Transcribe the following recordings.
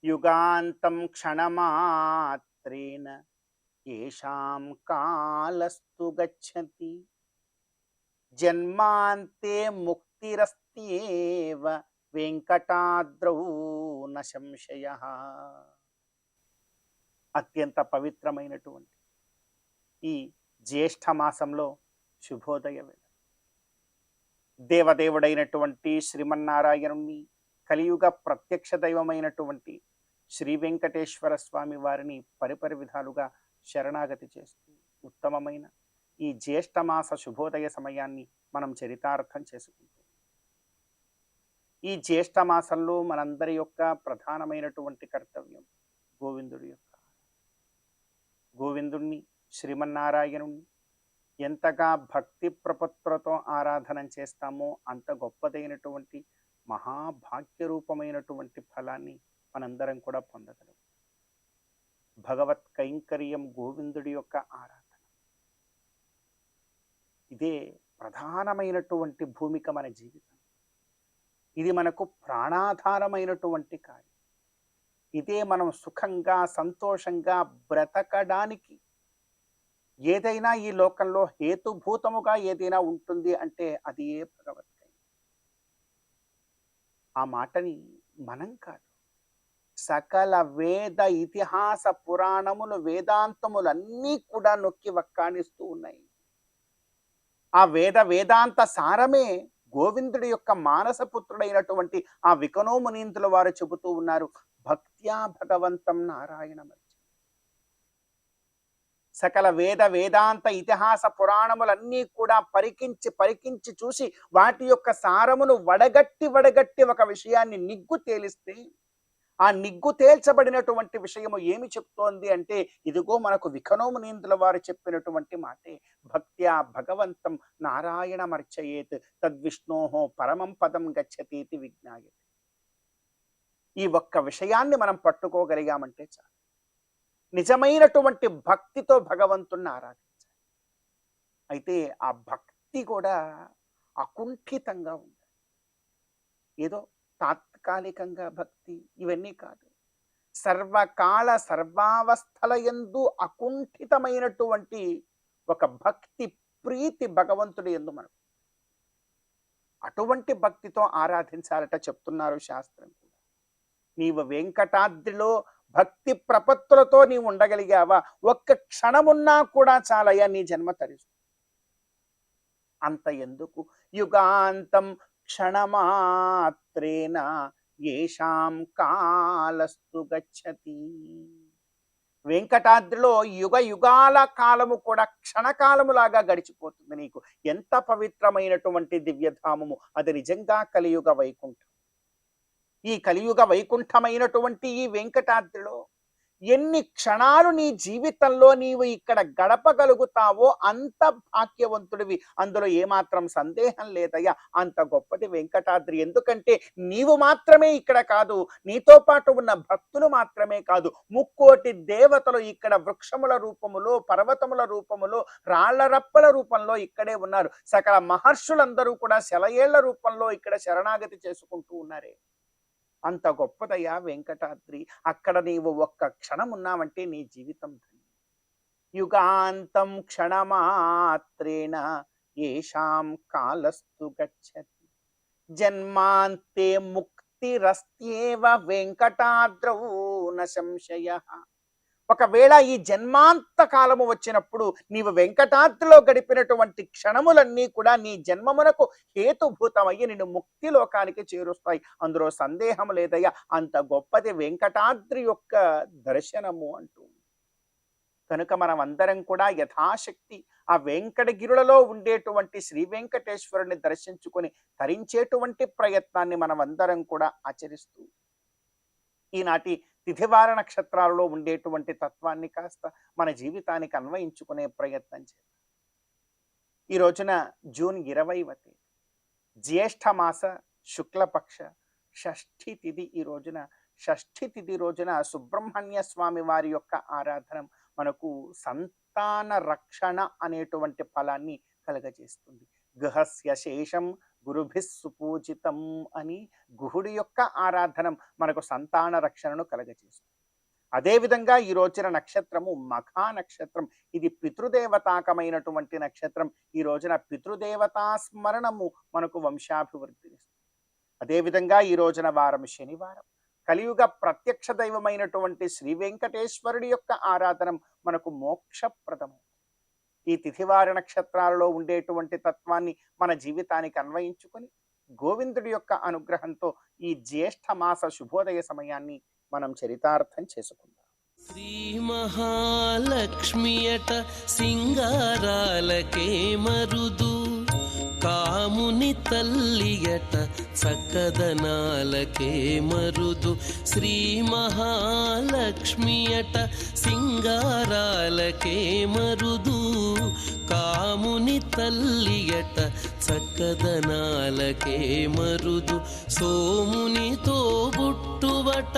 యుగాంతం క్షణమాత్రేణ ఏషాం కాలస్తు గచ్చతి జన్మాంతే ముక్తిరస్త్యేవ వెంకటాద్రౌ న సంశయః. అత్యంత పవిత్రమైనటువంటి ఈ జ్యేష్ఠ మాసంలో శుభోదయ వేళ దేవదేవుడైనటువంటి శ్రీమన్నారాయణుణ్ణి, కలియుగ ప్రత్యక్ష దైవమైనటువంటి శ్రీ వెంకటేశ్వర స్వామి వారిని పరిపరి విధాలుగా శరణాగతి చేస్తూ ఉత్తమమైన ఈ జ్యేష్ఠమాస శుభోదయ సమయాన్ని మనం చరితార్థం చేసుకుంటాం. ఈ జ్యేష్ఠమాసంలో మనందరి యొక్క ప్రధానమైనటువంటి కర్తవ్యం గోవిందుడి యొక్క గోవిందుణ్ణి, శ్రీమన్నారాయణుణ్ణి ఎంతగా భక్తి ప్రపత్తులతో ఆరాధన చేస్తామో అంత గొప్పదైనటువంటి మహాభాగ్య రూపమైనటువంటి ఫలాన్ని మనందరం కూడా పొందగలం. భగవత్ కైంకర్యం గోవిందుడి యొక్క ఆరాధన, ఇదే ప్రధానమైనటువంటి భూమిక మన జీవితం. ఇది మనకు ప్రాణాధారమైనటువంటి కార్యం. ఇదే మనం సుఖంగా సంతోషంగా బ్రతకడానికి ఏదైనా ఈ లోకంలో హేతుభూతముగా ఏదైనా ఉంటుంది అంటే అది ఏ భగవత్. ఆ మాటని మనం కాదు, సకల వేద ఇతిహాస పురాణములు వేదాంతములన్నీ కూడా నొక్కి వక్కాణిస్తూ ఉన్నాయి. ఆ వేదాంత సారమే గోవిందుడి యొక్క మానసపుత్రుడైనటువంటి ఆ వికనోమునీంతుల వారు చెబుతూ ఉన్నారు, భక్త్యా భగవంతం నారాయణమర్చి. సకల వేదాంత ఇతిహాస పురాణములన్నీ కూడా పరికించి చూసి వాటి యొక్క సారమును వడగట్టి ఒక విషయాన్ని నిగ్గు తేలిస్తే ఆ నిగ్గు తేల్చబడినటువంటి విషయము ఏమి చెప్తోంది అంటే, ఇదిగో మనకు వికనోమునీందుల వారు చెప్పినటువంటి మాటే, భక్త్యా భగవంతం నారాయణమర్చయేత్ తద్విష్ణోహో పరమం పదం గచ్చతీతి విజ్ఞాయతే. ఈ ఒక్క విషయాన్ని మనం పట్టుకోగలిగామంటే చాలు. నిజమైనటువంటి భక్తితో భగవంతుణ్ణి ఆరాధించాలి. అయితే ఆ భక్తి కూడా అకుంఠితంగా ఉండాలి. ఏదో తాత్కాలికంగా భక్తి ఇవన్నీ కాదు. సర్వకాల సర్వావస్థల యందు అకుంఠితమైనటువంటి ఒక భక్తి ప్రీతి భగవంతుడి యందు మనకు. అటువంటి భక్తితో ఆరాధించాలట చెప్తున్నారు శాస్త్రం కూడా. నీవు వెంకటాద్రిలో భక్తి ప్రపత్తులతో నీవు ఉండగలిగావా, ఒక్క క్షణమున్నా కూడా చాలయ్యా నీ జన్మ తరిస్తు. అంత ఎందుకు, యుగాంతం క్షణమాత్రేణ ఏషాం కాలస్తు గచ్చతి. వెంకటాద్రిలో యుగాల కాలము కూడా క్షణకాలములాగా గడిచిపోతుంది. నీకు ఎంత పవిత్రమైనటువంటి దివ్యధామము అది, నిజంగా కలియుగ వైకుంఠం. ఈ కలియుగ వైకుంఠమైనటువంటి ఈ వెంకటాద్రిలో ఎన్ని క్షణాలు నీ జీవితంలో నీవు ఇక్కడ గడపగలుగుతావో అంత భాగ్యవంతుడివి. అందులో ఏమాత్రం సందేహం లేదయ్యా. అంత గొప్పది వెంకటాద్రి. ఎందుకంటే నీవు మాత్రమే ఇక్కడ కాదు, నీతో పాటు ఉన్న భక్తులు మాత్రమే కాదు, ముక్కోటి దేవతలు ఇక్కడ వృక్షముల రూపములో, పర్వతముల రూపములో, రాళ్లరప్పల రూపంలో ఇక్కడే ఉన్నారు. సకల మహర్షులందరూ కూడా సెలయేళ్ల రూపంలో ఇక్కడ శరణాగతి చేసుకుంటూ ఉన్నారే. అంత గొప్పదయ్యా వెంకటాద్రి. అక్కడ నీవు ఒక్క క్షణం ఉన్నావంటే నీ జీవితం ధన్యం. యుగాంతం క్షణమాత్రేణ ఏషాం కాలస్తు గచ్చతి జన్మాంతే ముక్తిరస్త్యేవ వెంకటాద్రౌ న సంశయః. ఒకవేళ ఈ జన్మాంత కాలము వచ్చినప్పుడు నీవు వెంకటాద్రిలో గడిపినటువంటి క్షణములన్నీ కూడా నీ జన్మమునకు హేతుభూతమయ్యి నిన్ను ముక్తి లోకానికి చేరుస్తాయి. అందులో సందేహం లేదయ్యా. అంత గొప్పది వెంకటాద్రి యొక్క దర్శనము అంటూ. కనుక మనం అందరం కూడా యథాశక్తి ఆ వెంకటగిరులలో ఉండేటువంటి శ్రీ వెంకటేశ్వరుని దర్శించుకొని తరించేటువంటి ప్రయత్నాన్ని మనం అందరం కూడా ఆచరిస్తూ ఈనాటి తిథివార నక్షత్రాలలో ఉండేటువంటి తత్వాన్ని కాస్త మన జీవితానికి అన్వయించుకునే ప్రయత్నం చేద్దాం. ఈ రోజున జూన్ 20వ తేదీ, జ్యేష్ఠ మాస శుక్లపక్ష షష్ఠి తిథి. ఈ రోజున షష్ఠి తిథి రోజున సుబ్రహ్మణ్య స్వామి వారి యొక్క ఆరాధన మనకు సంతాన రక్షణ అనేటువంటి ఫలాన్ని కలగజేస్తుంది. గృహస్య శేషం గురుభిస్ సుపూజితం అని గుహుడి యొక్క ఆరాధన మనకు సంతాన రక్షణను కలగజేస్తుంది. అదేవిధంగా ఈ రోజున నక్షత్రము మఖా నక్షత్రం. ఇది పితృదేవతాకమైనటువంటి నక్షత్రం. ఈ రోజున పితృదేవతా స్మరణము మనకు వంశాభివృద్ధినిస్తుంది. అదేవిధంగా ఈ రోజున వారం శనివారం. కలియుగ ప్రత్యక్ష దైవమైనటువంటి శ్రీ వెంకటేశ్వరుడి యొక్క ఆరాధన మనకు మోక్షప్రదము. ఈ తిథివార నక్షత్రాలలో ఉండేటువంటి తత్వాన్ని మన జీవితానికి అన్వయించుకొని గోవిందుడి యొక్క అనుగ్రహంతో ఈ జ్యేష్ఠ మాస శుభోదయ సమయాన్ని మనం చరితార్థం చేసుకుందాం. శ్రీ మహాలక్ష్మియట సింగారాలకే మరుదు, కాముని తల్లియట చక్కదనాలకే మరుదు. శ్రీ మహాలక్ష్మియట సింగారాలకే మరుదు, కాముని తల్లియట చక్కదనాలకే మరుదు. సోమునితో బుట్టువట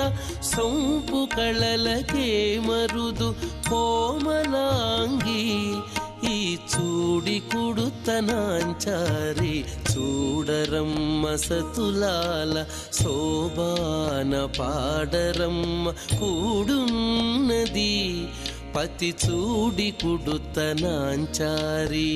సొంపు కళలకే మరుదు. కోమలాంగి ఈ చూడి కుడుతనాంచారి, చూడరమ్మ సతులాల శోభాన పాడరమ్మ కూడున్నది, పతి చూడి కుడుతనాంచారి.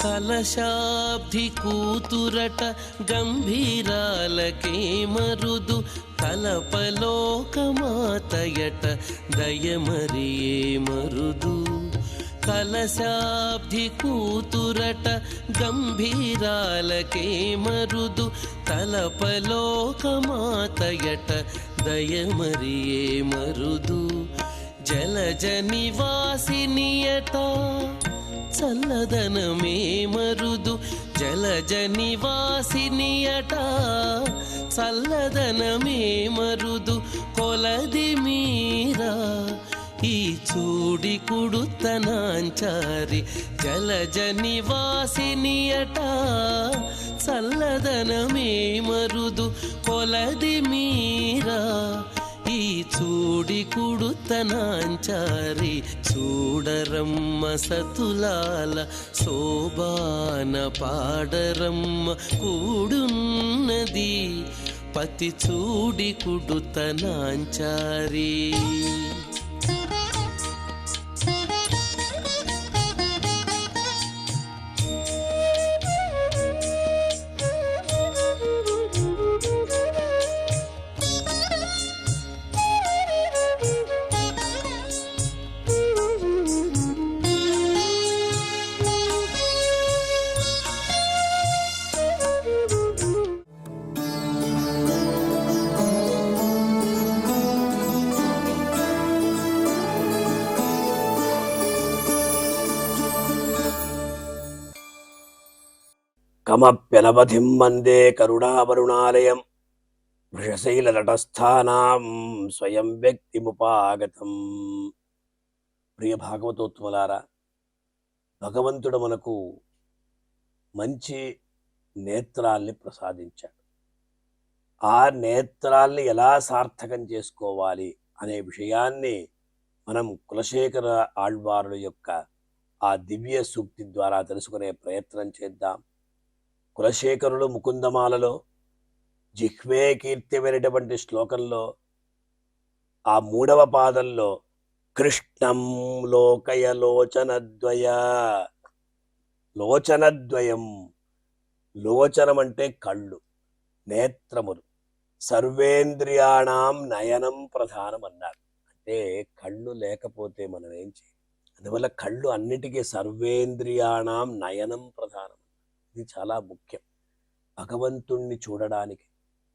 కలశాబ్ది కూతురట గంభీరాలకే మరుదు, కలపలోకమాతయట దయమరియే మరుదు. కలశాబ్ది కూతురట గంభీరాలకే మరుదు, తలపలోకమాతయట దయమరియే మరుదు. జలజ నివాసినియట చల్లదనమే మరుదు. జలజ నివాసినియట చల్లదనమే మరుదు. కొలది మీరా ఈ చూడి కుడుతనాంచారి, జలజ నివాసినియట చల్లదనమే మరుదు. కొలది మీరా ఈ చూడి కుడుతనాంచారి, చూడరమ్మ సతులాల శోభాన పాడరమ్మ కూడున్నది, పతి చూడి కుడుతనాంచారి. కమప్యనవధిం వందే కరుణావరుణాలయం, వృషశైలతటస్థానాం స్వయం వ్యక్తిముపాగతం. ప్రియ భాగవతోత్మలారా, భగవంతుడు మనకు మంచి నేత్రాల్ని ప్రసాదించాడు. ఆ నేత్రాల్ని ఎలా సార్థకం చేసుకోవాలి అనే విషయాన్ని మనం కులశేఖర ఆళ్వారుల యొక్క ఆ దివ్య సూక్తి ద్వారా తెలుసుకునే ప్రయత్నం చేద్దాం. కులశేఖరులు ముకుందమాలలో జిహ్వే కీర్తిమైనటువంటి శ్లోకంలో ఆ 3వ పాదంలో కృష్ణం లోకయ లోచనద్వయ, లోచనద్వయం, లోచనం అంటే కళ్ళు, నేత్రములు, సర్వేంద్రియాణం నయనం ప్రధానం అన్నారు. అంటే కళ్ళు లేకపోతే మనం ఏం చేయాలి? అందువల్ల కళ్ళు అన్నిటికీ సర్వేంద్రియాణం నయనం ప్రధానం. ఇది చాలా ముఖ్యం. భగవంతుణ్ణి చూడడానికి,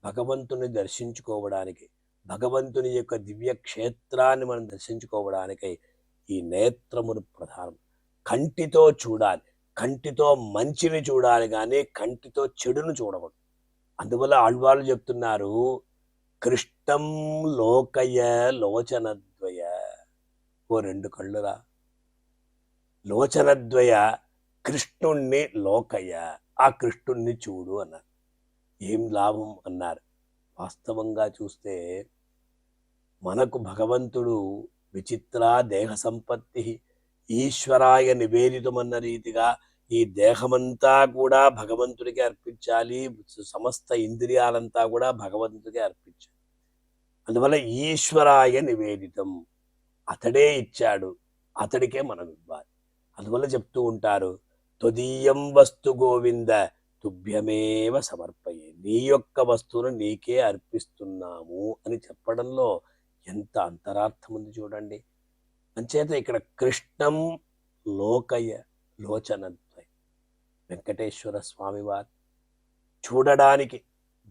భగవంతుని దర్శించుకోవడానికి, భగవంతుని యొక్క దివ్య క్షేత్రాన్ని మనం దర్శించుకోవడానికై ఈ నేత్రములు ప్రధానం. కంటితో చూడాలి, కంటితో మంచిని చూడాలి, కానీ కంటితో చెడును చూడకూడదు. అందువల్ల ఆళ్వాళ్ళు చెప్తున్నారు, కృష్ణం లోకయ లోచనద్వయ. ఓ రెండు కళ్ళురా, లోచనద్వయ కృష్ణుణ్ణి లోకయ, ఆ కృష్ణుణ్ణి చూడు అన్నారు. ఏం లాభం అన్నారు. వాస్తవంగా చూస్తే మనకు భగవంతుడు విచిత్ర దేహ సంపత్తి ఈశ్వరాయ నివేదితమన్న రీతిగా ఈ దేహమంతా కూడా భగవంతుడికి అర్పించాలి, సమస్త ఇంద్రియాలంతా కూడా భగవంతుడికి అర్పించాలి. అందువల్ల ఈశ్వరాయ నివేదితం, అతడే ఇచ్చాడు, అతడికే మనం ఇవ్వాలి. అందువల్ల చెప్తూ ఉంటారు, త్వదీయం వస్తు గోవింద తుభ్యమేవ సమర్పయే, నీ యొక్క వస్తువును నీకే అర్పిస్తున్నాము అని చెప్పడంలో ఎంత అంతరార్థం ఉంది చూడండి. అంచేత ఇక్కడ కృష్ణం లోకయ లోచనద్వయ, వెంకటేశ్వర స్వామి వారు చూడడానికి,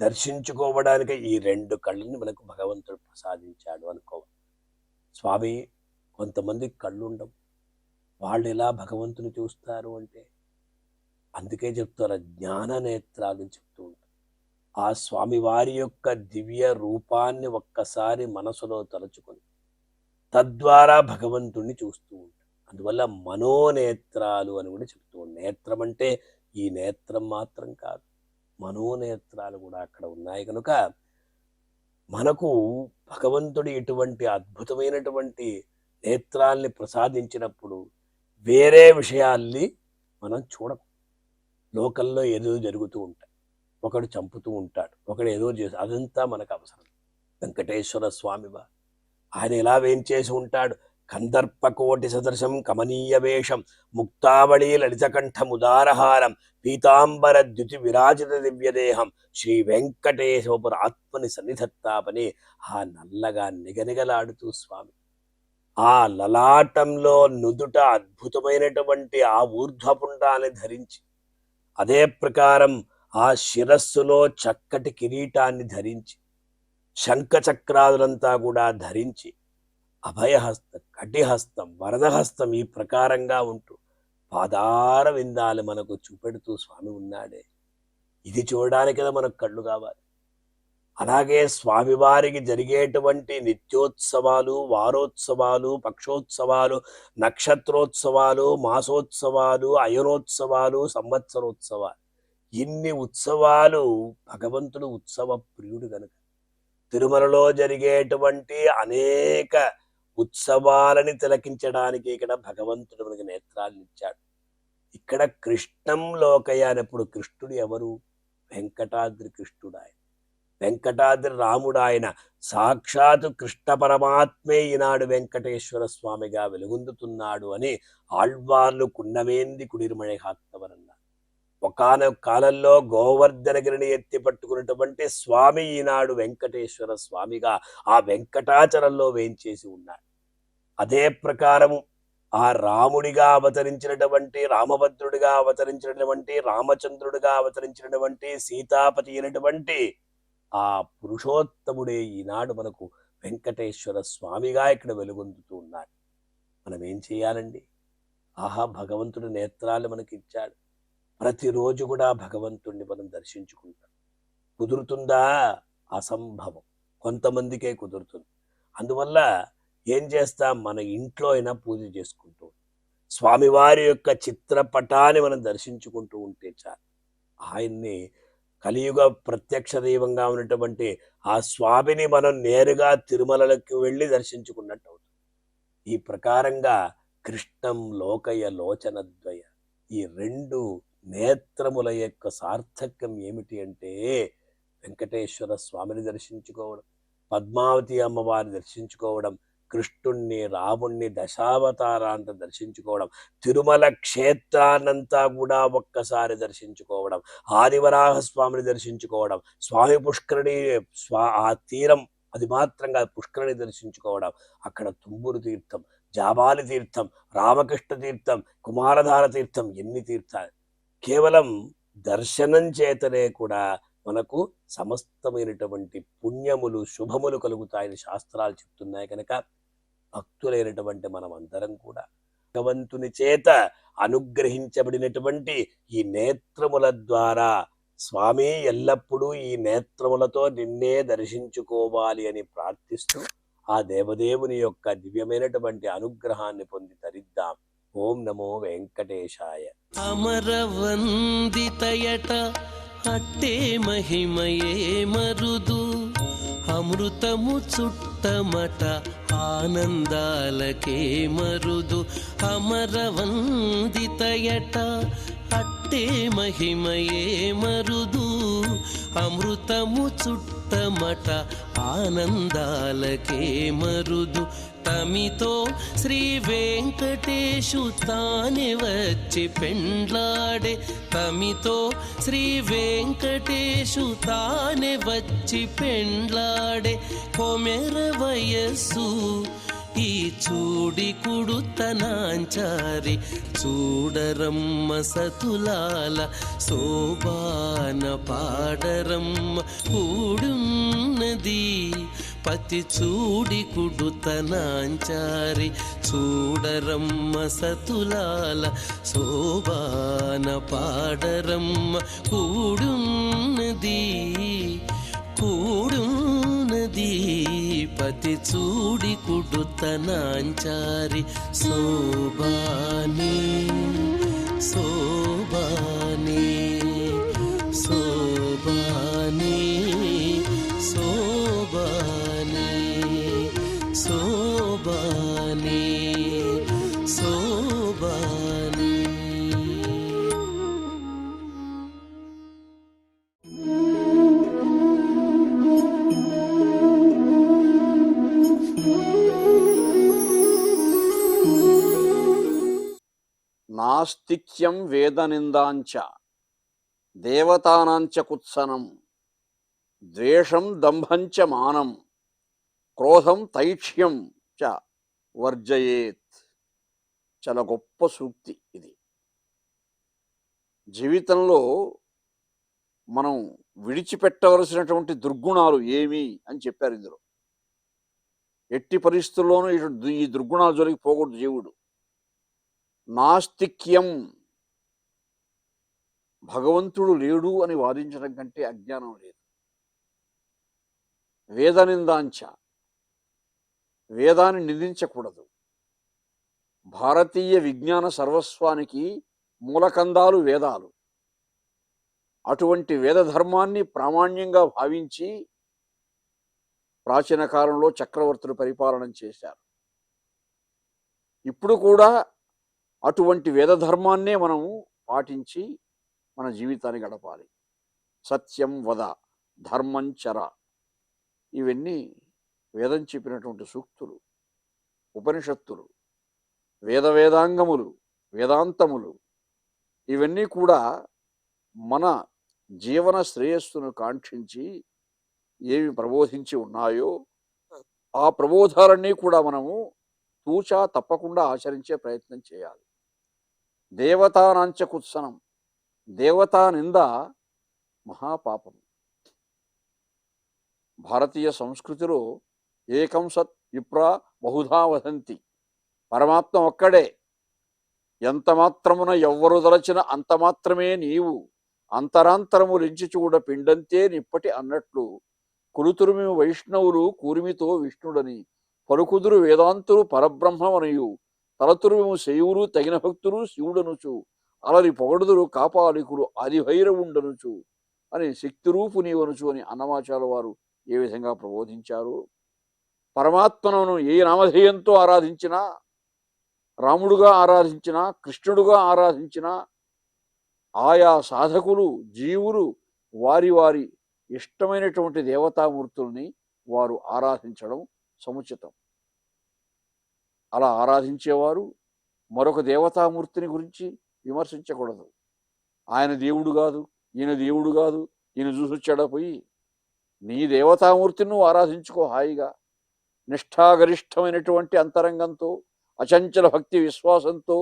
దర్శించుకోవడానికి ఈ రెండు కళ్ళని మనకు భగవంతుడు ప్రసాదించాడు అనుకోవాలి. స్వామి, కొంతమంది కళ్ళు ఉండవు, వాళ్ళు ఎలా భగవంతుని చూస్తారు అంటే, అందుకే చెప్తారు జ్ఞాన నేత్రాలు చెప్తూ ఉంటారు. ఆ స్వామివారి యొక్క దివ్య రూపాన్ని ఒక్కసారి మనసులో తలుచుకొని తద్వారా భగవంతుణ్ణి చూస్తూ ఉంటారు. అందువల్ల మనోనేత్రాలు అని కూడా చెప్తూ ఉంటారు. నేత్రం అంటే ఈ నేత్రం మాత్రం కాదు, మనోనేత్రాలు కూడా అక్కడ ఉన్నాయి. కనుక మనకు భగవంతుడు ఇటువంటి అద్భుతమైనటువంటి నేత్రాల్ని ప్రసాదించినప్పుడు వేరే విషయాల్ని మనం చూడం. లోకల్లో ఏదో జరుగుతూ ఉంటాయి, ఒకడు చంపుతూ ఉంటాడు, ఒకడు ఏదో చేసి, అదంతా మనకు అవసరం. వెంకటేశ్వర స్వామివా ఆయన ఎలా వేంచేసి ఉంటాడు. కందర్పకోటి సదృశం కమనీయ వేషం ముక్తావళీ లలితకంఠముదారహారం పీతాంబర ద్యుతి విరాజిత దివ్యదేహం శ్రీ వెంకటేశ్వర ఆత్మని సన్నిధత్తాపని ఆ నల్లగా నిగనిగలాడుతూ స్వామి, ఆ లలాటంలో నుదుట అద్భుతమైనటువంటి ఆ ఊర్ధ్వపుండాన్ని ధరించి, అదే ప్రకారం ఆ శిరస్సులో చక్కటి కిరీటాన్ని ధరించి, శంఖచక్రాదులంతా కూడా ధరించి, అభయహస్తం, కటిహస్తం, వరదహస్తం ఈ ప్రకారంగా ఉంటూ పాదార విందాలు మనకు చూపెడుతూ స్వామి ఉన్నాడే. ఇది చూడడానికి కదా మనకు కళ్ళు కావాలి. అలాగే స్వామివారికి జరిగేటువంటి నిత్యోత్సవాలు, వారోత్సవాలు, పక్షోత్సవాలు, నక్షత్రోత్సవాలు, మాసోత్సవాలు, అయనోత్సవాలు, సంవత్సరోత్సవాలు, ఇన్ని ఉత్సవాలు, భగవంతుడు ఉత్సవ ప్రియుడు కనుక తిరుమలలో జరిగేటువంటి అనేక ఉత్సవాలని తిలకించడానికి ఇక్కడ భగవంతుడు మనకి నేత్రాలను ఇచ్చాడు. ఇక్కడ కృష్ణం లోకయ అనేప్పుడు కృష్ణుడు ఎవరు? వెంకటాద్రి కృష్ణుడు. ఆయన వెంకటాద్రి రాముడు, ఆయన సాక్షాత్ కృష్ణ పరమాత్మే ఈనాడు వెంకటేశ్వర స్వామిగా వెలుగొందుతున్నాడు అని ఆళ్వార్లు కున్నమేంది కుడిరుమణి హాక్తవరన్నారు. ఒకానొక కాలంలో గోవర్ధనగిరిని ఎత్తి పట్టుకున్నటువంటి స్వామి ఈనాడు వెంకటేశ్వర స్వామిగా ఆ వెంకటాచలంలో వేంచేసి ఉన్నాడు. అదే ప్రకారము ఆ రాముడిగా అవతరించినటువంటి, రామభద్రుడిగా అవతరించినటువంటి, రామచంద్రుడిగా అవతరించినటువంటి, సీతాపతి అయినటువంటి ఆ పురుషోత్తముడే ఈనాడు మనకు వెంకటేశ్వర స్వామిగా ఇక్కడ వెలుగొందుతూ ఉన్నాడు. మనం ఏం చేయాలండి? ఆహా, భగవంతుడి నేత్రాలు మనకి ఇచ్చాడు. ప్రతిరోజు కూడా భగవంతుణ్ణి మనం దర్శించుకుంటాం. కుదురుతుందా? అసంభవం. కొంతమందికే కుదురుతుంది. అందువల్ల ఏం చేస్తాం? మన ఇంట్లో అయినా పూజ చేసుకుంటూ స్వామివారి యొక్క చిత్రపటాన్ని మనం దర్శించుకుంటూ ఉంటే చాలు. ఆయన్ని కలియుగ ప్రత్యక్ష దైవంగా ఉన్నటువంటి ఆ స్వామిని మనం నేరుగా తిరుమలకి వెళ్ళి దర్శించుకున్నట్టు అవుతుంది. ఈ ప్రకారంగా కృష్ణం లోకయ లోచనద్వయ, ఈ రెండు నేత్రముల యొక్క సార్థక్యం ఏమిటి అంటే వెంకటేశ్వర స్వామిని దర్శించుకోవడం, పద్మావతి అమ్మవారిని దర్శించుకోవడం, కృష్ణుణ్ణి, రాముణ్ణి, దశావతారాన్ని దర్శించుకోవడం, తిరుమల క్షేత్రాన్నంతా కూడా ఒక్కసారి దర్శించుకోవడం, ఆదివరాహ స్వామిని దర్శించుకోవడం, స్వామి పుష్కరిణి ఆ తీరం అది మాత్రంగా పుష్కరిణి దర్శించుకోవడం, అక్కడ తుమ్మూరు తీర్థం, జాబాలి తీర్థం, రామకృష్ణ తీర్థం, కుమారధార తీర్థం, ఎన్ని తీర్థాలు! కేవలం దర్శనం చేతనే కూడా మనకు సమస్తమైనటువంటి పుణ్యములు శుభములు కలుగుతాయని శాస్త్రాలు చెప్తున్నాయి. కనుక భక్తులైనటువంటి మనం అందరం కూడా భగవంతుని చేత అనుగ్రహించబడినటువంటి ఈ నేత్రముల ద్వారా స్వామి ఎల్లప్పుడూ ఈ నేత్రములతో నిన్నే దర్శించుకోవాలి అని ప్రార్థిస్తూ ఆ దేవదేవుని యొక్క దివ్యమైనటువంటి అనుగ్రహాన్ని పొంది తరిద్దాం. ఓం నమో వెంకటేశాయ. అమరవందితయట అట్టే మహిమయే మరుదు, అమృతము చుట్టమట ఆనందాలకే మరుదు. అమరవందితయట అట్టే మహిమయే మరుదు, అమృతము చుట్టమట ఆనందాలకే మరుదు. తమితో శ్రీ వెంకటేశు తానే వచ్చి పెండ్లాడే, తమితో శ్రీ వెంకటేశు తానే వచ్చి పెండ్లాడే. కొమెర వయస్సు ఈ చూడి కుడుతనాంచారి, చూడరమ్మ సతులాల శోభాన పాడరమ్మ కూడున్నది. పతి చూడి కుడుతనాంచారి, చూడరమ్మ సతులాల శోభాన పాడరమ్మ కూడున్నది, కూడున్నది. పతి చూడి కుడుతనాంచారి శోభాని, శోభాని, శోభాని, శోభాని, శోభాని, శోభాని. నాస్తిక్యం వేదనిందాంచ దేవతానాంచ కుత్సనం, ద్వేషం దంభంచ మానం, క్రోధం తైక్ష్యం చ వర్జయేత్. చాలా గొప్ప సూక్తి ఇది. జీవితంలో మనం విడిచిపెట్టవలసినటువంటి దుర్గుణాలు ఏమి అని చెప్పారు ఇందులో. ఎట్టి పరిస్థితుల్లోనూ ఈ దుర్గుణాల జోలికి పోకూడదు జీవుడు. నాస్తిక్యం, భగవంతుడు లేడు అని వాదించడం కంటే అజ్ఞానం లేదు. వేదనిందాంచ, వేదాన్ని నిందించకూడదు. భారతీయ విజ్ఞాన సర్వస్వానికి మూలకందాలు వేదాలు. అటువంటి వేద ధర్మాన్ని ప్రామాణ్యంగా భావించి ప్రాచీన కాలంలో చక్రవర్తులు పరిపాలన చేశారు. ఇప్పుడు కూడా అటువంటి వేద ధర్మాన్నే మనము పాటించి మన జీవితాన్ని గడపాలి. సత్యం వద, ధర్మం చర, ఇవన్నీ వేదం చెప్పినటువంటి సూక్తులు, ఉపనిషత్తులు, వేదాంగములు, వేదాంతములు. ఇవన్నీ కూడా మన జీవన శ్రేయస్సును కాంక్షించి ఏమి ప్రబోధించి ఉన్నాయో ఆ ప్రబోధాలన్నీ కూడా మనము తూచా తప్పకుండా ఆచరించే ప్రయత్నం చేయాలి. దేవతానాంచ కుత్సనం, దేవతా నింద మహాపాపం. భారతీయ సంస్కృతిలో ఏకం సత్ విప్రా బహుధా వదంతి, పరమాత్మ ఒక్కడే, ఎంత మాత్రమున ఎవ్వరు దలచిన అంత మాత్రమే నీవు, అంతరాంతరము లించి చూడ పిండంతే నిప్పటి అన్నట్లు, కులుతురుమి వైష్ణవులు కూరిమితో విష్ణుడని, పలుకుదురు వేదాంతులు పరబ్రహ్మమనియు, తలతురుము శైవులు తగిన భక్తులు శివుడనుచు, అలరి పొగడుదురు కాపాలికులు ఆదిభైరవుండనుచు అని శక్తిరూపు నీవనుచు అని అన్నమాచార్యుల వారు ఏ విధంగా ప్రబోధించారు. పరమాత్మను ఏ నామధేయంతో ఆరాధించినా, రాముడుగా ఆరాధించినా, కృష్ణుడుగా ఆరాధించినా, ఆయా సాధకులు జీవులు వారి వారి ఇష్టమైనటువంటి దేవతామూర్తుల్ని వారు ఆరాధించడం సముచితం. అలా ఆరాధించేవారు మరొక దేవతామూర్తిని గురించి విమర్శించకూడదు. ఆయన దేవుడు కాదు, ఈయన దేవుడు కాదు, ఈయన చూసొచ్చాడా పోయి, నీ దేవతామూర్తిని నువ్వు ఆరాధించుకో హాయిగా. నిష్ఠాగరిష్టమైనటువంటి అంతరంగంతో, అచంచల భక్తి విశ్వాసంతో,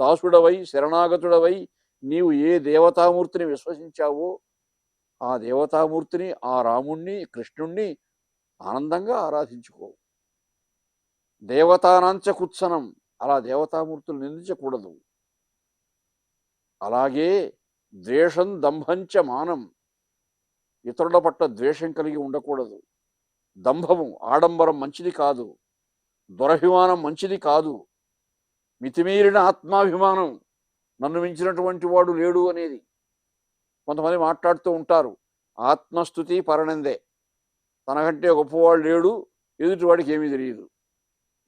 దాసుడవై శరణాగతుడవై నీవు ఏ దేవతామూర్తిని విశ్వసించావో ఆ దేవతామూర్తిని, ఆ రాముణ్ణి, కృష్ణుణ్ణి ఆనందంగా ఆరాధించుకో. దేవతానాంచ కుత్సనం, అలా దేవతామూర్తులు నిందించకూడదు. అలాగే ద్వేషం దంభంచ మానం, ఇతరుల పట్ల ద్వేషం కలిగి ఉండకూడదు. దంభము, ఆడంబరం మంచిది కాదు. దురభిమానం మంచిది కాదు. మితిమీరిన ఆత్మాభిమానం, నన్ను మించినటువంటి వాడు లేడు అనేది. కొంతమంది మాట్లాడుతూ ఉంటారు, ఆత్మస్థుతి పరనందే, తనకంటే గొప్పవాడు లేడు, ఎదుటివాడికి ఏమీ తెలియదు.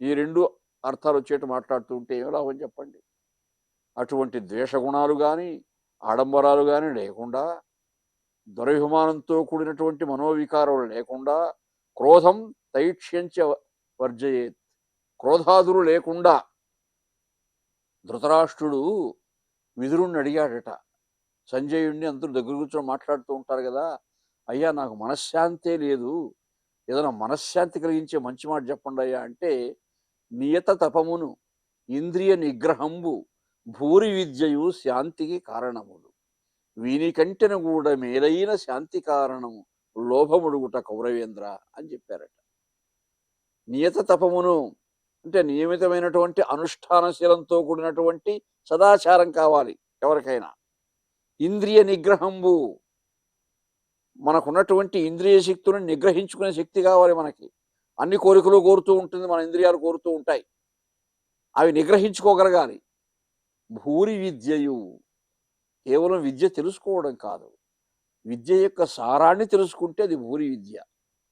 ఈ రెండు అర్థాలు వచ్చేట్టు మాట్లాడుతూ ఉంటే ఏమి లాభం చెప్పండి. అటువంటి ద్వేషగుణాలు కానీ ఆడంబరాలు కానీ లేకుండా, దురభిమానంతో కూడినటువంటి మనోవికారాలు లేకుండా, క్రోధం తైక్ష్యంచ వర్జయేత్, క్రోధాదులు లేకుండా. ధృతరాష్ట్రుడు విదురుణ్ణి అడిగాడట, సంజయుణ్ణి అందరూ దగ్గర కూర్చొని మాట్లాడుతూ ఉంటారు కదా, అయ్యా నాకు మనశ్శాంతే లేదు, ఏదైనా మనశ్శాంతి కలిగించే మంచి మాట చెప్పండి అయ్యా అంటే, నియత తపమును ఇంద్రియ నిగ్రహంబు భూరి విద్యయు శాంతికి కారణములు, వీనికంటెను కూడా మేలైన శాంతి కారణము లోభముడుగుట కౌరవేంద్ర అని చెప్పారట. నియత తపమును అంటే నియమితమైనటువంటి అనుష్ఠానశీలంతో కూడినటువంటి సదాచారం కావాలి ఎవరికైనా. ఇంద్రియ నిగ్రహంబు, మనకున్నటువంటి ఇంద్రియ శక్తులను నిగ్రహించుకునే శక్తి కావాలి మనకి. అన్ని కోరికలు కోరుతూ ఉంటుంది, మన ఇంద్రియాలు కోరుతూ ఉంటాయి, అవి నిగ్రహించుకోగలగాలి. భూరి విద్యయు, కేవలం విద్య తెలుసుకోవడం కాదు, విద్య యొక్క సారాన్ని తెలుసుకుంటే అది భూరి విద్య.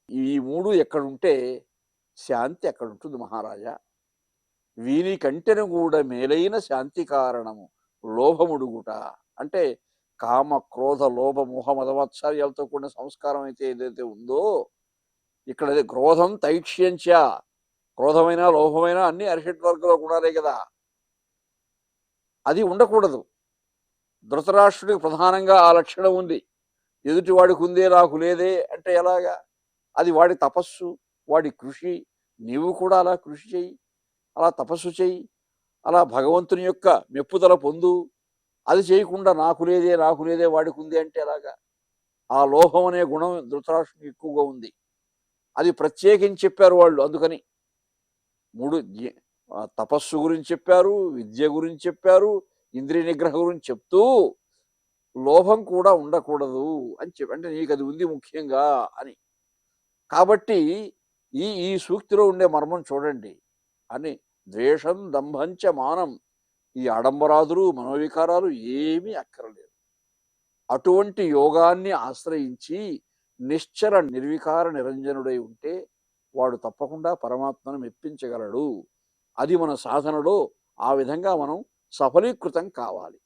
ఈ మూడు ఎక్కడుంటే శాంతి అక్కడుంటుంది మహారాజా. వీనికంటెను కూడా మేలైన శాంతి కారణము లోభముడుగుట, అంటే కామ క్రోధ లోభ మోహ మదవత్సర్యాలతో కూడిన సంస్కారం అయితే ఏదైతే ఉందో, ఇక్కడ క్రోధం తైక్ష్యంచ, క్రోధమైన లోభమైన అన్ని అరిషట్ వర్గంలో కూడాలే కదా, అది ఉండకూడదు. ధృతరాష్ట్రుడికి ప్రధానంగా ఆ లక్షణం ఉంది. ఎదుటి వాడికి ఉందే నాకు లేదే అంటే ఎలాగా? అది వాడి తపస్సు, వాడి కృషి. నీవు కూడా అలా కృషి చెయ్యి, అలా తపస్సు చెయ్యి, అలా భగవంతుని యొక్క మెప్పుదల పొందు. అది చేయకుండా నాకు లేదే వాడికి ఉంది అంటే ఎలాగా? ఆ లోహం అనే గుణం ధృతరాష్ట్రుడికి ఎక్కువగా ఉంది. అది ప్రత్యేకించి చెప్పారు వాళ్ళు. అందుకని మూడు తపస్సు గురించి చెప్పారు, విద్య గురించి చెప్పారు, ఇంద్రియ నిగ్రహం గురించి చెప్తూ లోభం కూడా ఉండకూడదు అని చెప్పి, అంటే నీకు అది ఉంది ముఖ్యంగా అని. కాబట్టి ఈ సూక్తిలో ఉండే మర్మం చూడండి అని. ద్వేషం దంభంచ మానం, ఈ ఆడంబరాదులు మనోవికారాలు ఏమీ అక్కర్లేదు. అటువంటి యోగాన్ని ఆశ్రయించి నిశ్చల నిర్వికార నిరంజనుడై ఉంటే వాడు తప్పకుండా పరమాత్మను మెప్పించగలడు. అది మన సాధనలో ఆ విధంగా మనం సఫలీకృతం కావాలి.